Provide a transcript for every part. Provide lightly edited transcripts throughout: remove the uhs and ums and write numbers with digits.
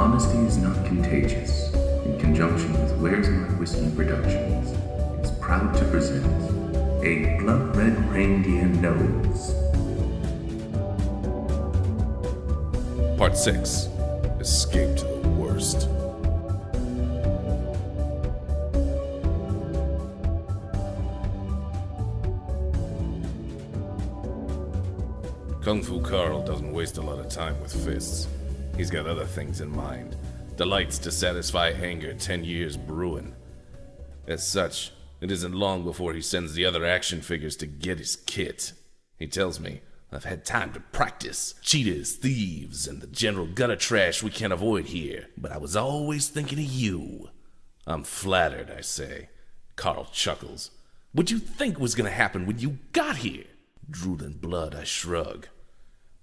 Honesty is Not Contagious, in conjunction with Where's My Whiskey Productions, is proud to present a Blood Red Reindeer Knows. Part 6. Escape to the Worst. Kung Fu Carl doesn't waste a lot of time with fists. He's got other things in mind. Delights to satisfy anger 10 years brewing. As such, it isn't long before he sends the other action figures to get his kit. He tells me, I've had time to practice. Cheaters, thieves, and the general gutter trash we can't avoid here. But I was always thinking of you. I'm flattered, I say. Carl chuckles. What'd you think was gonna happen when you got here? Drooling blood, I shrug.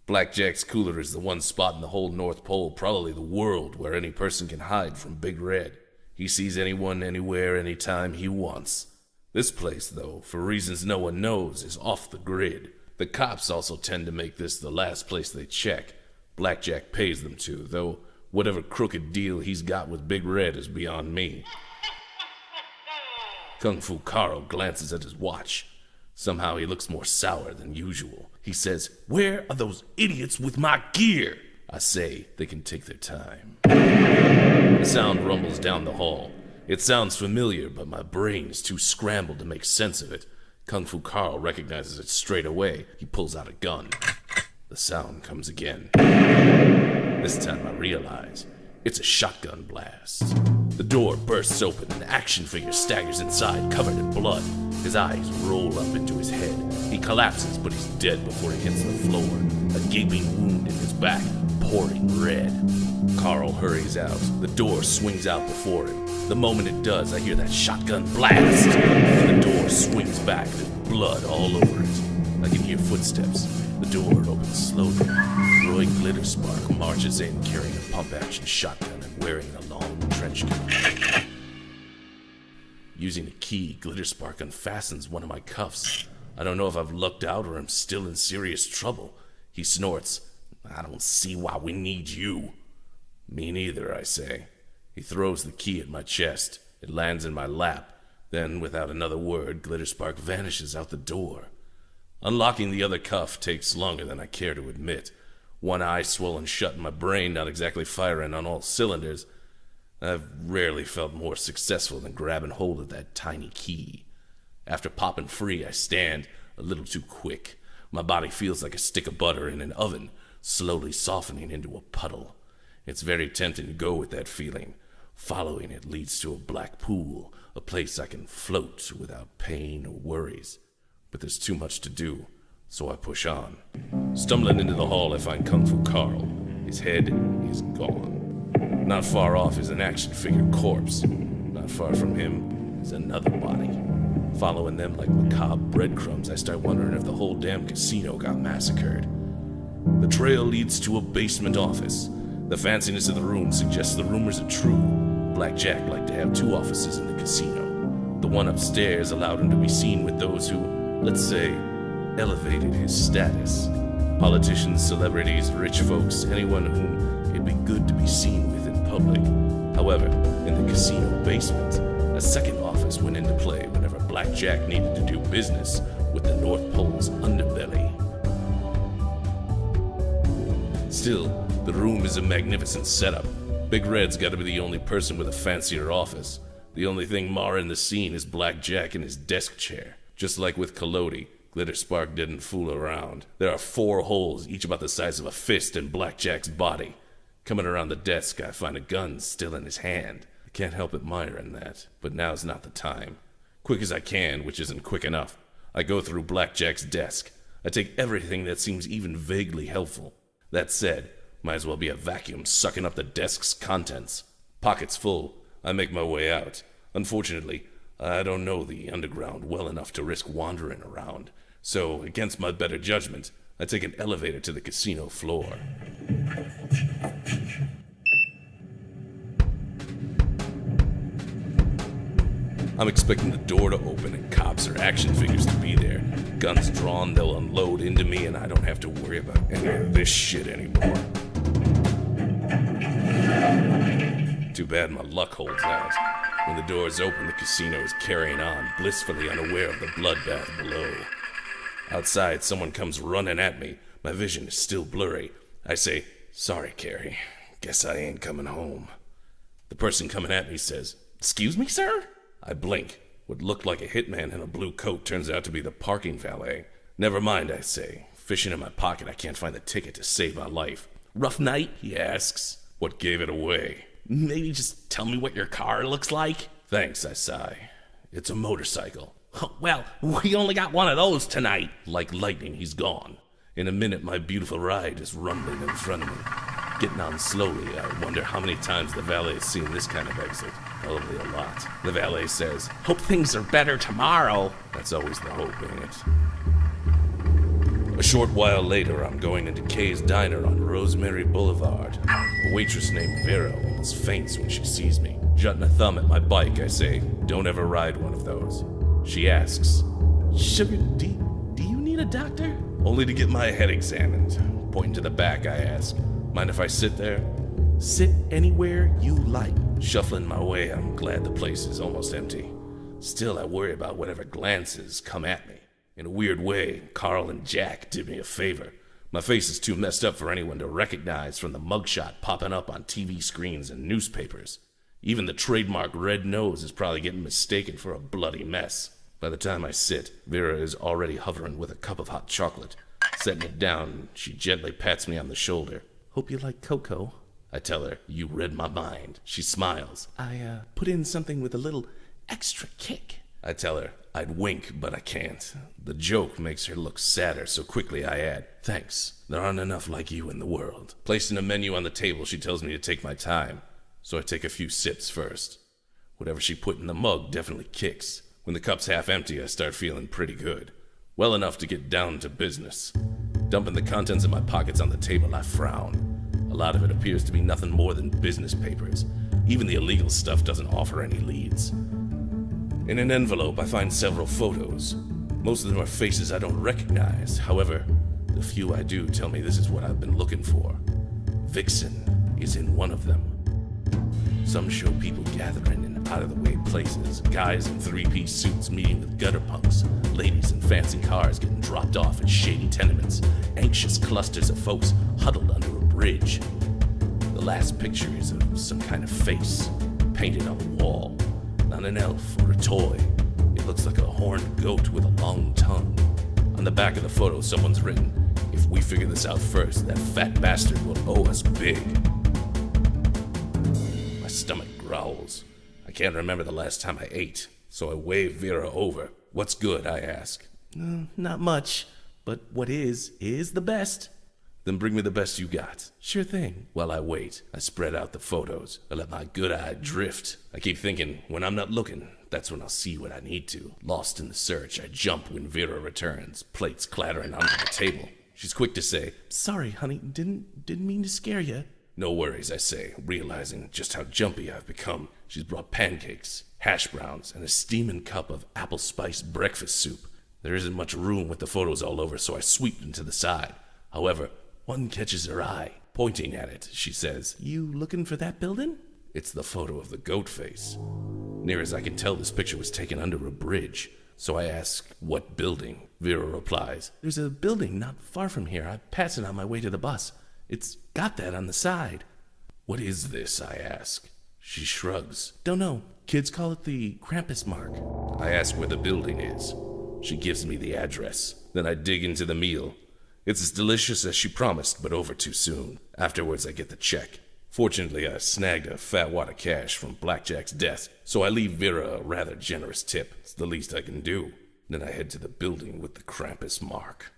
Blackjack's cooler is the one spot in the whole North Pole, probably the world, where any person can hide from Big Red. He sees anyone, anywhere, anytime he wants. This place, though, for reasons no one knows, is off the grid. The cops also tend to make this the last place they check. Blackjack pays them to, though whatever crooked deal he's got with Big Red is beyond me. Kung Fu Carl glances at his watch. Somehow he looks more sour than usual. He says, Where are those idiots with my gear? I say, they can take their time. The sound rumbles down the hall. It sounds familiar, but my brain is too scrambled to make sense of it. Kung Fu Carl recognizes it straight away. He pulls out a gun. The sound comes again. This time I realize it's a shotgun blast. The door bursts open and the action figure staggers inside, covered in blood. His eyes roll up into his head. He collapses, but he's dead before he hits the floor. A gaping wound in his back, pouring red. Carl hurries out. The door swings out before him. The moment it does, I hear that shotgun blast. The door swings back, there's blood all over it. I can hear footsteps. The door opens slowly. Roy Glitterspark marches in carrying a pump-action shotgun and wearing a long trench coat. Using a key, Glitterspark unfastens one of my cuffs. I don't know if I've lucked out or I'm still in serious trouble. He snorts, I don't see why we need you. Me neither, I say. He throws the key at my chest. It lands in my lap. Then, without another word, Glitterspark vanishes out the door. Unlocking the other cuff takes longer than I care to admit. One eye swollen shut and my brain not exactly firing on all cylinders. I've rarely felt more successful than grabbing hold of that tiny key. After popping free, I stand, a little too quick. My body feels like a stick of butter in an oven, slowly softening into a puddle. It's very tempting to go with that feeling. Following it leads to a black pool, a place I can float without pain or worries. But there's too much to do, so I push on. Stumbling into the hall, I find Kung Fu Carl. His head is gone. Not far off is an action figure corpse. Not far from him is another body. Following them like macabre breadcrumbs, I start wondering if the whole damn casino got massacred. The trail leads to a basement office. The fanciness of the room suggests the rumors are true. Blackjack liked to have 2 offices in the casino. The one upstairs allowed him to be seen with those who, let's say, elevated his status. Politicians, celebrities, rich folks, anyone whom it'd be good to be seen with in public. However, in the casino basement, a second office went into play whenever Blackjack needed to do business with the North Pole's underbelly. Still, the room is a magnificent setup. Big Red's got to be the only person with a fancier office. The only thing marring the scene is Blackjack in his desk chair. Just like with Collodi, Glitterspark didn't fool around. There are 4 holes, each about the size of a fist, in Blackjack's body. Coming around the desk, I find a gun still in his hand. I can't help admiring that, but now's not the time. Quick as I can, which isn't quick enough, I go through Blackjack's desk. I take everything that seems even vaguely helpful. That said, might as well be a vacuum sucking up the desk's contents. Pockets full, I make my way out. Unfortunately, I don't know the underground well enough to risk wandering around. So, against my better judgment, I take an elevator to the casino floor. I'm expecting the door to open and cops or action figures to be there. Guns drawn, they'll unload into me and I don't have to worry about any of this shit anymore. Too bad my luck holds out. When the doors open, the casino is carrying on, blissfully unaware of the bloodbath below. Outside, someone comes running at me. My vision is still blurry. I say, "Sorry, Carrie. Guess I ain't coming home." The person coming at me says, "Excuse me, sir?" I blink. What looked like a hitman in a blue coat turns out to be the parking valet. "Never mind," I say. Fishing in my pocket, I can't find the ticket to save my life. "Rough night?" he asks. "What gave it away?" "Maybe just tell me what your car looks like?" "Thanks," I sigh. "It's a motorcycle." "Well, we only got one of those tonight." Like lightning, he's gone. In a minute, my beautiful ride is rumbling in front of me. Getting on slowly, I wonder how many times the valet's seen this kind of exit. Probably a lot. The valet says, "Hope things are better tomorrow." That's always the hope, ain't it? A short while later, I'm going into Kay's Diner on Rosemary Boulevard. A waitress named Vera almost faints when she sees me. Jutting a thumb at my bike, I say, "Don't ever ride one of those." She asks, "Sugar, do you need a doctor?" Only to get my head examined. Pointing to the back, I ask, "Mind if I sit there?" "Sit anywhere you like." Shuffling my way, I'm glad the place is almost empty. Still, I worry about whatever glances come at me. In a weird way, Carl and Jack did me a favor. My face is too messed up for anyone to recognize from the mugshot popping up on TV screens and newspapers. Even the trademark red nose is probably getting mistaken for a bloody mess. By the time I sit, Vera is already hovering with a cup of hot chocolate. Setting it down, she gently pats me on the shoulder. "Hope you like cocoa." I tell her, "You read my mind." She smiles. I put in something with a little extra kick." I tell her, I'd wink, but I can't. The joke makes her look sadder, so quickly I add, "Thanks. There aren't enough like you in the world." Placing a menu on the table, she tells me to take my time, so I take a few sips first. Whatever she put in the mug definitely kicks. When the cup's half empty, I start feeling pretty good. Well enough to get down to business. Dumping the contents of my pockets on the table, I frown. A lot of it appears to be nothing more than business papers. Even the illegal stuff doesn't offer any leads. In an envelope, I find several photos. Most of them are faces I don't recognize. However, the few I do tell me this is what I've been looking for. Vixen is in one of them. Some show people gathering in out-of-the-way places, guys in three-piece suits meeting with gutter punks, ladies in fancy cars getting dropped off at shady tenements, anxious clusters of folks huddled under a bridge. The last picture is of some kind of face, painted on the wall. Not an elf or a toy. It looks like a horned goat with a long tongue. On the back of the photo, someone's written, "If we figure this out first, that fat bastard will owe us big." My stomach growls. I can't remember the last time I ate, so I wave Vera over. "What's good?" I ask. "Not much, but what is the best." "Then bring me the best you got." "Sure thing." While I wait, I spread out the photos. I let my good eye drift. I keep thinking, when I'm not looking, that's when I'll see what I need to. Lost in the search, I jump when Vera returns, plates clattering onto the table. She's quick to say, "Sorry, honey, didn't mean to scare you." "No worries," I say, realizing just how jumpy I've become. She's brought pancakes, hash browns, and a steaming cup of apple-spiced breakfast soup. There isn't much room with the photos all over, so I sweep them to the side. However, one catches her eye. Pointing at it, she says, "You looking for that building?" It's the photo of the goat face. Near as I can tell, this picture was taken under a bridge. So I ask, "What building?" Vera replies, "There's a building not far from here. I pass it on my way to the bus. It's got that on the side." "What is this?" I ask. She shrugs. "Don't know. Kids call it the Krampus mark." I ask where the building is. She gives me the address. Then I dig into the meal. It's as delicious as she promised, but over too soon. Afterwards, I get the check. Fortunately, I snagged a fat wad of cash from Blackjack's desk, so I leave Vera a rather generous tip. It's the least I can do. Then I head to the building with the Krampus mark.